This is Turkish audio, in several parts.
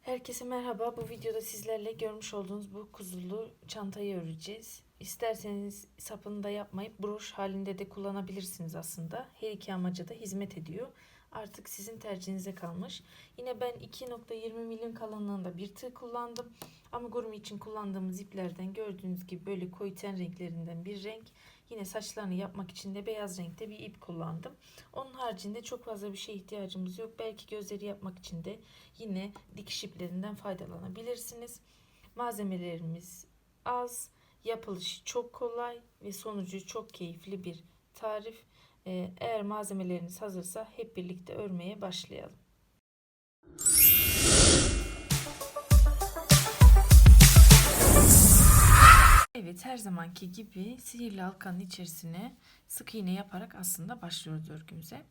Herkese merhaba. Bu videoda sizlerle görmüş olduğunuz bu kuzulu çantayı öreceğiz. İsterseniz sapını da yapmayıp broş halinde de kullanabilirsiniz aslında. Her iki amaca da hizmet ediyor. Artık sizin tercihinize kalmış. Yine ben 2.20 milim kalınlığında bir tığ kullandım. Amigurumi için kullandığımız iplerden gördüğünüz gibi böyle koyu ten renklerinden bir renk. Yine saçlarını yapmak için de beyaz renkte bir ip kullandım. Onun haricinde çok fazla bir şeye ihtiyacımız yok. Belki gözleri yapmak için de yine dikiş iplerinden faydalanabilirsiniz. Malzemelerimiz az, yapılışı çok kolay ve sonucu çok keyifli bir tarif. Eğer malzemeleriniz hazırsa hep birlikte örmeye başlayalım. Evet, her zamanki gibi sihirli halkanın içerisine sık iğne yaparak aslında başlıyoruz örgümüze.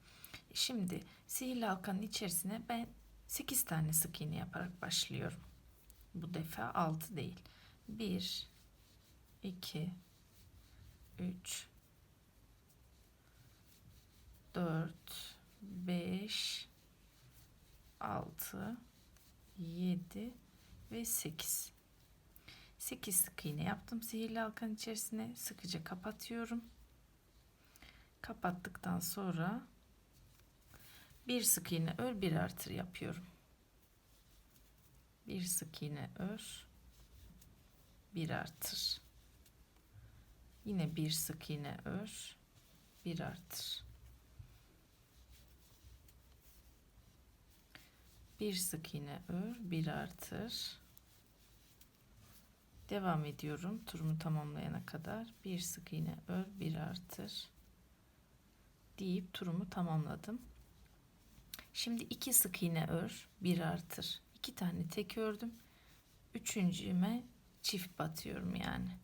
Şimdi sihirli halkanın içerisine ben 8 tane sık iğne yaparak başlıyorum. Bu defa 6 değil. 1, 2, 3, 4, 5, 6, 7 ve 8. 8 sık iğne yaptım sihirli halkanın içerisine. Sıkıca kapatıyorum. Kapattıktan sonra bir sık iğne ör, bir artır yapıyorum. Bir sık iğne ör, bir artır. Yine bir sık iğne ör, bir artır. Bir sık iğne ör, bir artır. Devam ediyorum turumu tamamlayana kadar. Bir sık iğne ör, bir artır deyip turumu tamamladım. Şimdi 2 sık iğne ör, bir artır. 2 tane tek ördüm. Üçüncüğüme çift batıyorum yani.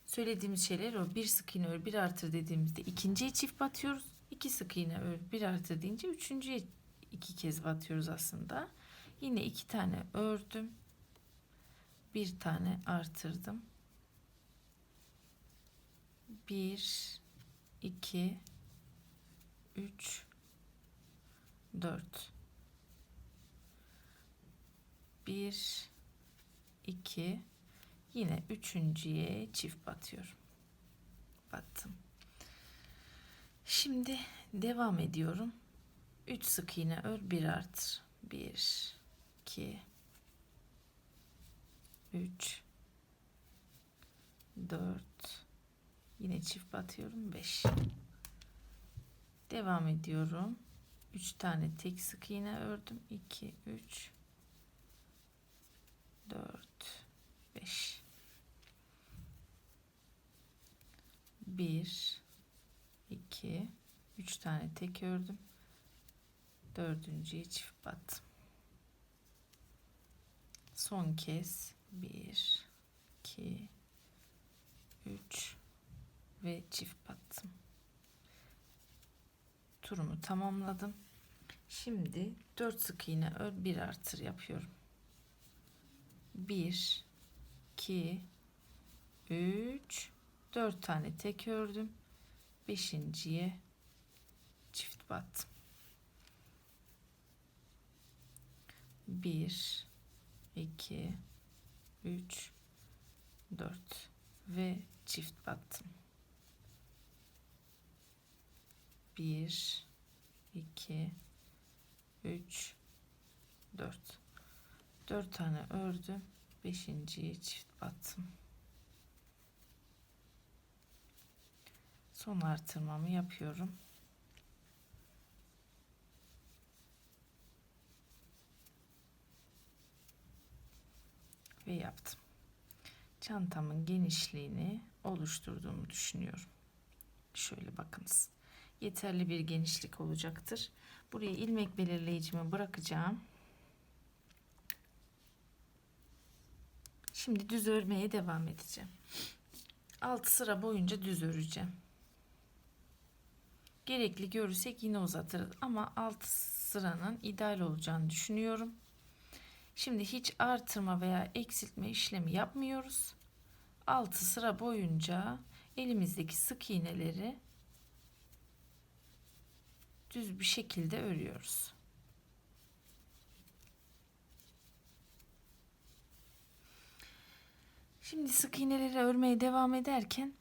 Söylediğimiz şeyler o. Bir sık iğne ör, bir artır dediğimizde ikinciye çift batıyoruz. 2 sık iğne ör, bir artır deyince üçüncüye 2 kez batıyoruz aslında. Yine 2 tane ördüm. Bir tane artırdım. 1, 2, 3, 4. 1, 2. Yine üçüncüye çift batıyorum. Battım. Şimdi devam ediyorum. 3 sık iğne ör, bir artır. 1, 2, 3, 4. Yine çift batıyorum. 5. Devam ediyorum. 3 tane tek sık iğne ördüm. 2, 3, 4, 5. 1, 2, 3 tane tek ördüm. Dördüncüye çift battım. Son kez 1, 2, 3 ve çift battım. Turumu tamamladım. Şimdi 4 sık iğne ör, bir artır yapıyorum. 1, 2, 3, 4 tane tek ördüm. Beşinciye çift battım. 1, 2, 3, 4 ve çift battım. 1, 2, 3, 4. 4 tane ördüm. Beşinciye çift battım. Son artırmamı yapıyorum. Ve yaptım. Çantamın genişliğini oluşturduğumu düşünüyorum. Şöyle bakınız. Yeterli bir genişlik olacaktır. Buraya ilmek belirleyicimi bırakacağım. Şimdi düz örmeye devam edeceğim. 6 sıra boyunca düz öreceğim. Gerekli görürsek yine uzatırız ama 6 sıranın ideal olacağını düşünüyorum. Şimdi hiç artırma veya eksiltme işlemi yapmıyoruz. 6 sıra boyunca elimizdeki sık iğneleri düz bir şekilde örüyoruz. Şimdi sık iğneleri örmeye devam ederken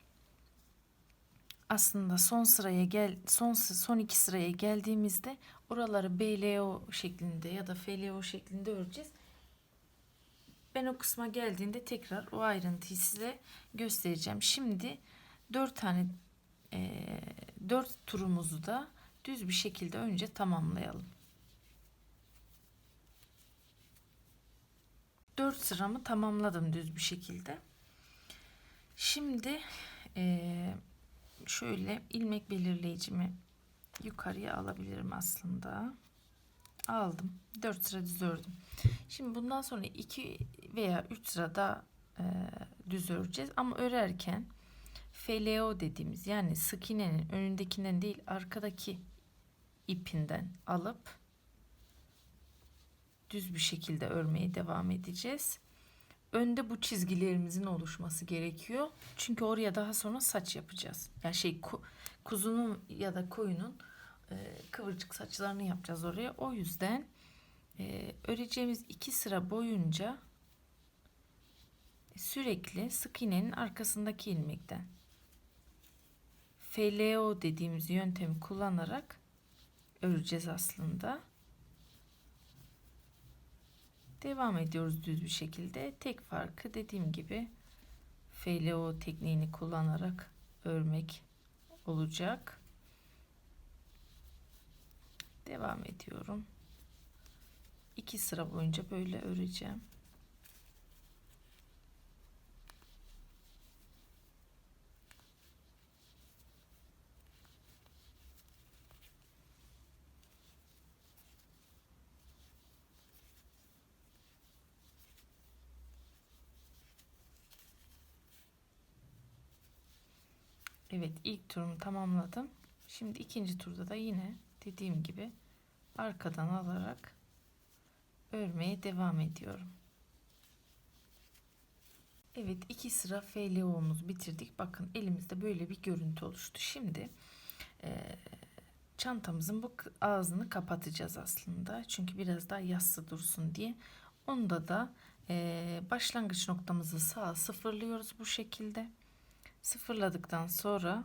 aslında son iki sıraya geldiğimizde oraları BLO şeklinde ya da FLO şeklinde öreceğiz. Ben o kısma geldiğinde tekrar o ayrıntıyı size göstereceğim. Şimdi 4 turumuzu da düz bir şekilde önce tamamlayalım. 4 sıramı tamamladım düz bir şekilde. Şimdi şöyle ilmek belirleyicimi yukarıya alabilirim aslında. Aldım. 4 sıra düz ördüm. Şimdi bundan sonra 2 veya 3 sıra daha düz öreceğiz. Ama örerken FLO dediğimiz, yani sık iğnenin önündekinden değil arkadaki ipinden alıp düz bir şekilde örmeye devam edeceğiz. Önde bu çizgilerimizin oluşması gerekiyor. Çünkü oraya daha sonra saç yapacağız. Yani kuzunun ya da koyunun kıvırcık saçlarını yapacağız oraya. O yüzden öreceğimiz 2 sıra boyunca sürekli sık iğnenin arkasındaki ilmekten FLO dediğimiz yöntemi kullanarak öreceğiz aslında. Devam ediyoruz düz bir şekilde. Tek farkı dediğim gibi FLO tekniğini kullanarak örmek olacak. Devam ediyorum. 2 sıra boyunca böyle öreceğim. Evet, ilk turumu tamamladım. Şimdi ikinci turda da yine dediğim gibi arkadan alarak örmeye devam ediyorum. Evet, 2 sıra FLO'muzu bitirdik. Bakın elimizde böyle bir görüntü oluştu. Şimdi çantamızın bu ağzını kapatacağız aslında. Çünkü biraz daha yassı dursun diye. Onda da başlangıç noktamızı sağa sıfırlıyoruz bu şekilde. Sıfırladıktan sonra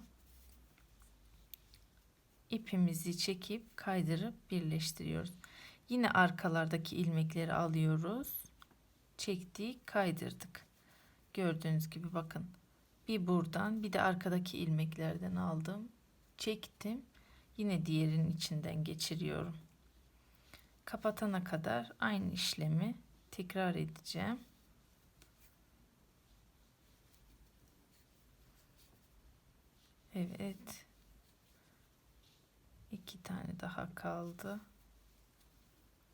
ipimizi çekip kaydırıp birleştiriyoruz. Yine arkalardaki ilmekleri alıyoruz. Çektik, kaydırdık. Gördüğünüz gibi bakın. Bir buradan bir de arkadaki ilmeklerden aldım. Çektim. Yine diğerinin içinden geçiriyorum. Kapatana kadar aynı işlemi tekrar edeceğim. Evet. 2 tane daha kaldı.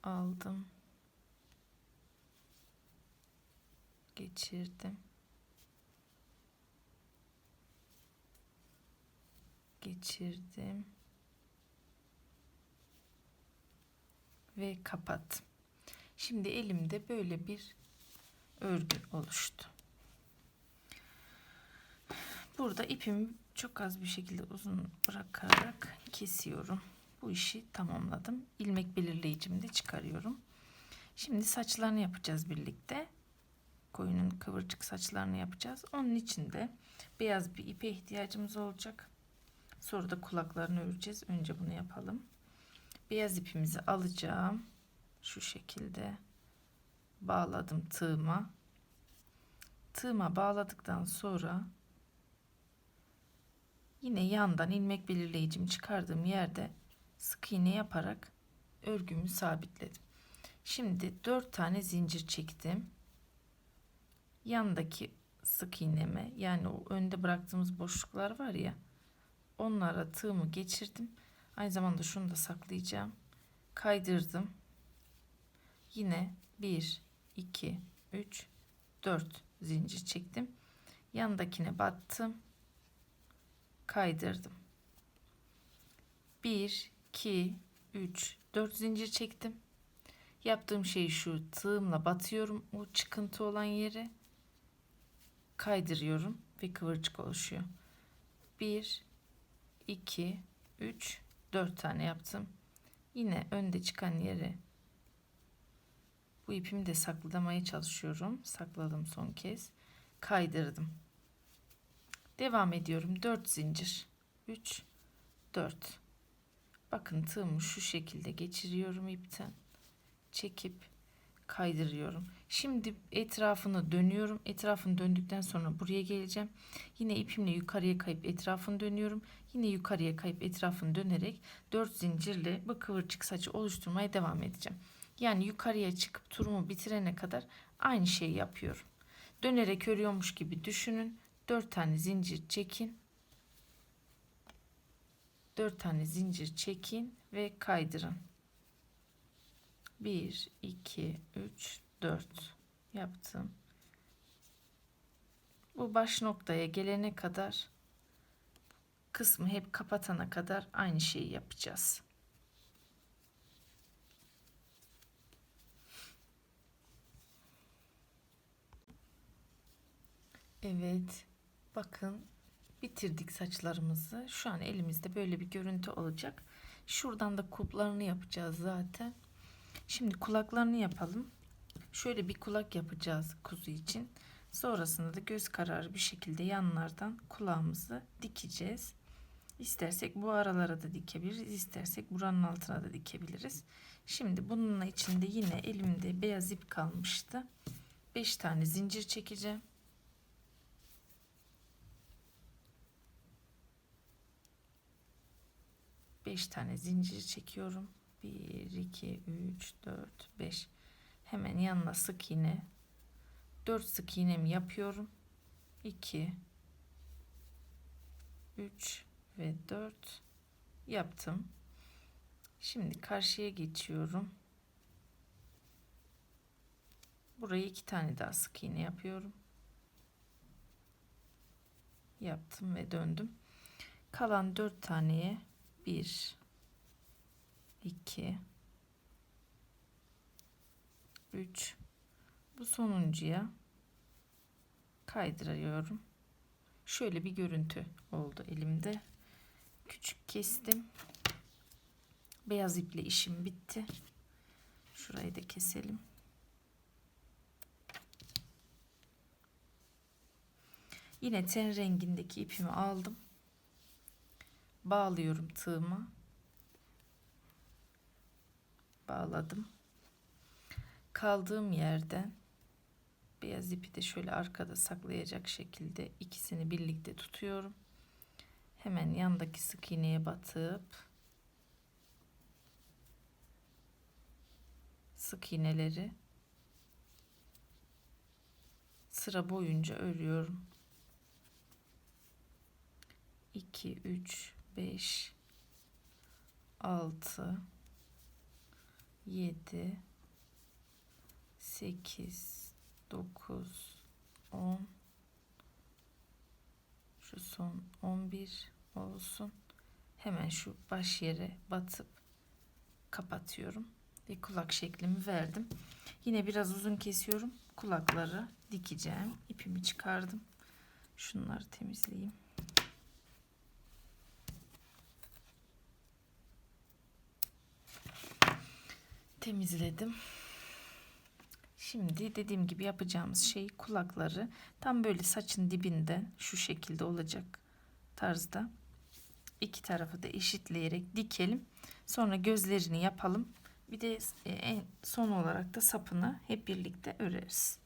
Aldım. Geçirdim. Geçirdim. Ve kapattım. Şimdi elimde böyle bir örgü oluştu. Burada ipimi çok az bir şekilde uzun bırakarak kesiyorum. Bu işi tamamladım. İlmek belirleyicimi de çıkarıyorum. Şimdi saçlarını yapacağız birlikte. Koyunun kıvırcık saçlarını yapacağız. Onun için de beyaz bir ipe ihtiyacımız olacak. Sonra da kulaklarını öreceğiz. Önce bunu yapalım. Beyaz ipimizi alacağım. Şu şekilde bağladım tığıma. Tığıma bağladıktan sonra yine yandan ilmek belirleyicimi çıkardığım yerde sık iğne yaparak örgümü sabitledim. Şimdi 4 tane zincir çektim. Yandaki sık iğneme, yani o önde bıraktığımız boşluklar var ya, onlara tığımı geçirdim. Aynı zamanda şunu da saklayacağım. Kaydırdım. Yine 1, 2, 3, 4 zincir çektim. Yandakine battım. Kaydırdım. 1, 2, 3, 4 zincir çektim. Yaptığım şey şu: tığımla batıyorum o çıkıntı olan yere, kaydırıyorum ve kıvırcık oluşuyor. 1, 2, 3, 4 tane yaptım. Yine önde çıkan yere bu ipimi de saklamaya çalışıyorum. Sakladım son kez. kaydırdım. Devam ediyorum. 4 zincir. 3, 4. Bakın tığımı şu şekilde geçiriyorum ipten. Çekip kaydırıyorum. Şimdi etrafını dönüyorum. Etrafını döndükten sonra buraya geleceğim. Yine ipimle yukarıya kayıp etrafını dönüyorum. Yine yukarıya kayıp etrafını dönerek 4 zincirle bu kıvırcık saçı oluşturmaya devam edeceğim. Yani yukarıya çıkıp turumu bitirene kadar aynı şeyi yapıyorum. Dönerek örüyormuş gibi düşünün. 4 tane zincir çekin. 4 tane zincir çekin ve kaydırın. 1, 2, 3, 4 yaptım. Bu baş noktaya gelene kadar, kısmı hep kapatana kadar aynı şeyi yapacağız. Evet, bakın bitirdik saçlarımızı. Şu an elimizde böyle bir görüntü olacak. Şuradan da kulplarını yapacağız zaten. Şimdi kulaklarını yapalım. Şöyle bir kulak yapacağız kuzu için. Sonrasında da göz kararı bir şekilde yanlardan kulağımızı dikeceğiz. İstersek bu aralara da dikebiliriz. İstersek buranın altına da dikebiliriz. Şimdi bununla içinde yine elimde beyaz ip kalmıştı. 5 tane zincir çekeceğim. Beş tane zincir çekiyorum. 1, 2, 3, 4, 5. Hemen yanına sık iğne. 4 sık iğnemi yapıyorum. 2, 3 ve 4 yaptım. Şimdi karşıya geçiyorum. Buraya 2 tane daha sık iğne yapıyorum. Yaptım ve döndüm. Kalan 4 taneye 1, 2, 3, bu sonuncuya kaydırıyorum. Şöyle bir görüntü oldu elimde. Küçük kestim. Beyaz iple işim bitti. Şurayı da keselim. Yine ten rengindeki ipimi aldım. Bağlıyorum tığıma. Bağladım. Kaldığım yerden beyaz ipi de şöyle arkada saklayacak şekilde ikisini birlikte tutuyorum. Hemen yandaki sık iğneye batıp sık iğneleri sıra boyunca örüyorum. 2, 3, 5, 6, 7, 8, 9, 10. Şu son 11 olsun. Hemen şu baş yere batıp kapatıyorum ve kulak şeklimi verdim. Yine biraz uzun kesiyorum. Kulakları dikeceğim. İpimi çıkardım. Şunları temizleyeyim. Temizledim. Şimdi dediğim gibi yapacağımız şey kulakları tam böyle saçın dibinden şu şekilde olacak tarzda iki tarafı da eşitleyerek dikelim. Sonra gözlerini yapalım. Bir de en son olarak da sapını hep birlikte öreriz.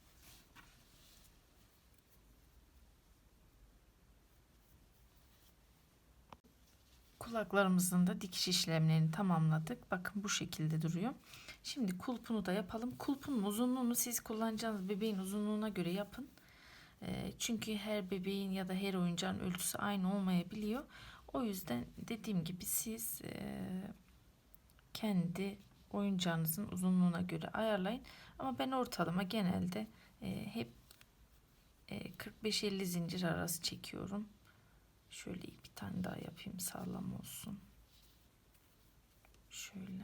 Kulaklarımızın da dikiş işlemlerini tamamladık. Bakın bu şekilde duruyor. Şimdi kulpunu da yapalım. Kulpunun uzunluğunu siz kullanacağınız bebeğin uzunluğuna göre yapın. Çünkü her bebeğin ya da her oyuncağın ölçüsü aynı olmayabiliyor. O yüzden dediğim gibi siz kendi oyuncağınızın uzunluğuna göre ayarlayın. Ama ben ortalama genelde hep 45-50 zincir arası çekiyorum. Şöyle bir tane daha yapayım sağlam olsun. Şöyle.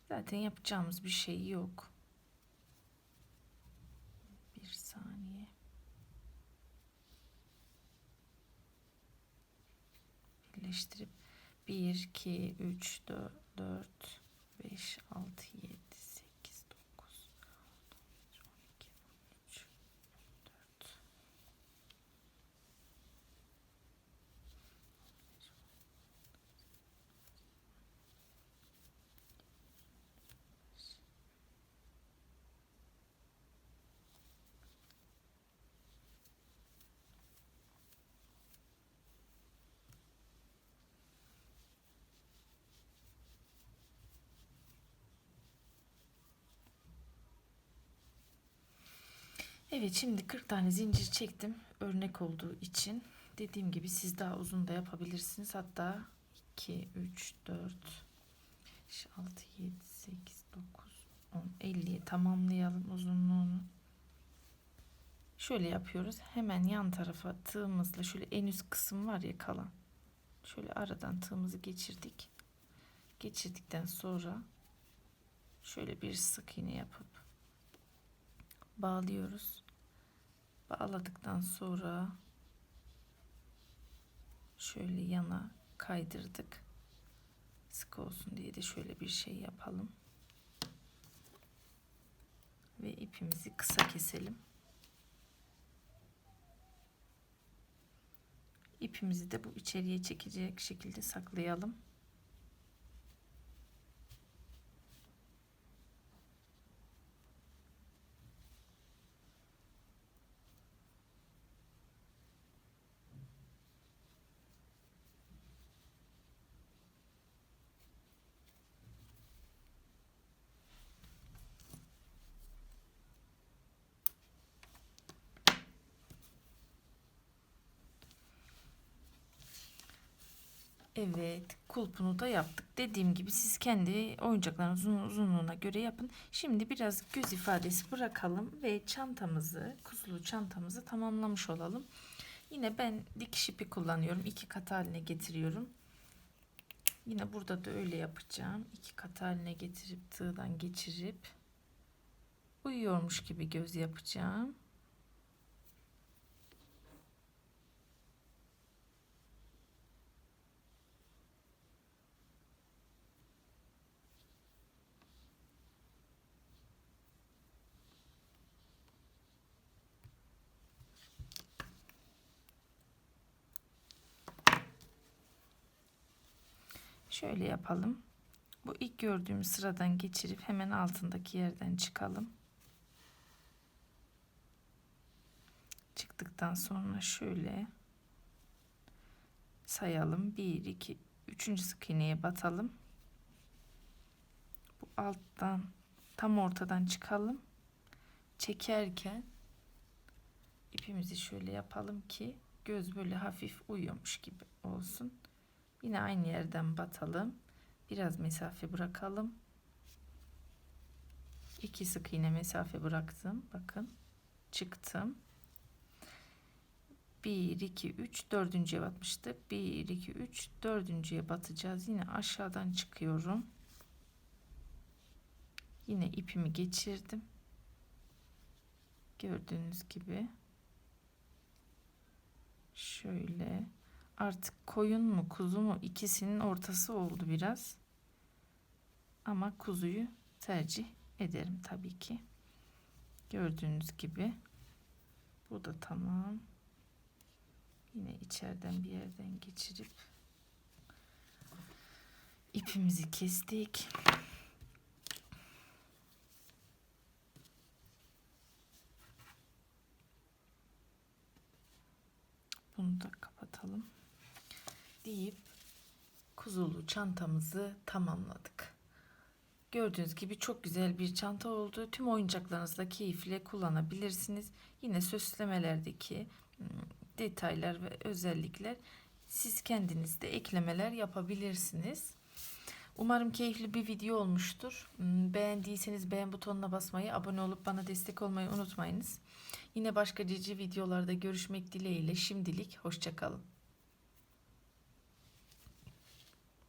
Zaten yapacağımız bir şey yok. Bir saniye. Birleştirip 1, 2, 3, 4, 5, 6, 7, 8, 9, 10, 11, 12, 13, Evet, şimdi 40 tane zincir çektim örnek olduğu için. Dediğim gibi siz daha uzun da yapabilirsiniz. Hatta 2, 3, 4, 5, 6, 7, 8, 9, 10, 50'ye tamamlayalım uzunluğunu. Şöyle yapıyoruz. Hemen yan tarafa tığımızla şöyle en üst kısım var ya kalan. Şöyle aradan tığımızı geçirdik. Geçirdikten sonra şöyle bir sık iğne yapıp bağlıyoruz. Bağladıktan sonra şöyle yana kaydırdık. Sık olsun diye de şöyle bir şey yapalım. Ve ipimizi kısa keselim. İpimizi de bu içeriye çekecek şekilde saklayalım. Evet, kulpunu da yaptık. Dediğim gibi siz kendi oyuncaklarınızın uzunluğuna göre yapın. Şimdi biraz göz ifadesi bırakalım ve çantamızı, kuzulu çantamızı tamamlamış olalım. Yine ben dikiş ipi kullanıyorum. 2 kat haline getiriyorum. Yine burada da öyle yapacağım. 2 kat haline getirip tığdan geçirip uyuyormuş gibi göz yapacağım. Şöyle yapalım. Bu ilk gördüğümüz sıradan geçirip hemen altındaki yerden çıkalım. Çıktıktan sonra şöyle sayalım. 1, 2, 3. sık iğneye batalım. Bu alttan tam ortadan çıkalım. Çekerken ipimizi şöyle yapalım ki göz böyle hafif uyuyormuş gibi olsun. Yine aynı yerden batalım. Biraz mesafe bırakalım. 2 sık iğne mesafe bıraktım. Bakın çıktım. 1, 2, 3, dördüncüye batmıştık. 1, 2, 3, dördüncüye batacağız. Yine aşağıdan çıkıyorum. Yine ipimi geçirdim. Gördüğünüz gibi. Şöyle. Artık koyun mu kuzu mu ikisinin ortası oldu biraz. Ama kuzuyu tercih ederim tabii ki. Gördüğünüz gibi. Bu da tamam. Yine içeriden bir yerden geçirip ipimizi kestik. Bunu da kapatalım deyip kuzulu çantamızı tamamladık. Gördüğünüz gibi çok güzel bir çanta oldu. Tüm oyuncaklarınızla keyifle kullanabilirsiniz. Yine süslemelerdeki detaylar ve özellikler siz kendiniz de eklemeler yapabilirsiniz. Umarım keyifli bir video olmuştur. Beğendiyseniz beğen butonuna basmayı, abone olup bana destek olmayı unutmayınız. Yine başka cici videolarda görüşmek dileğiyle şimdilik hoşça kalın.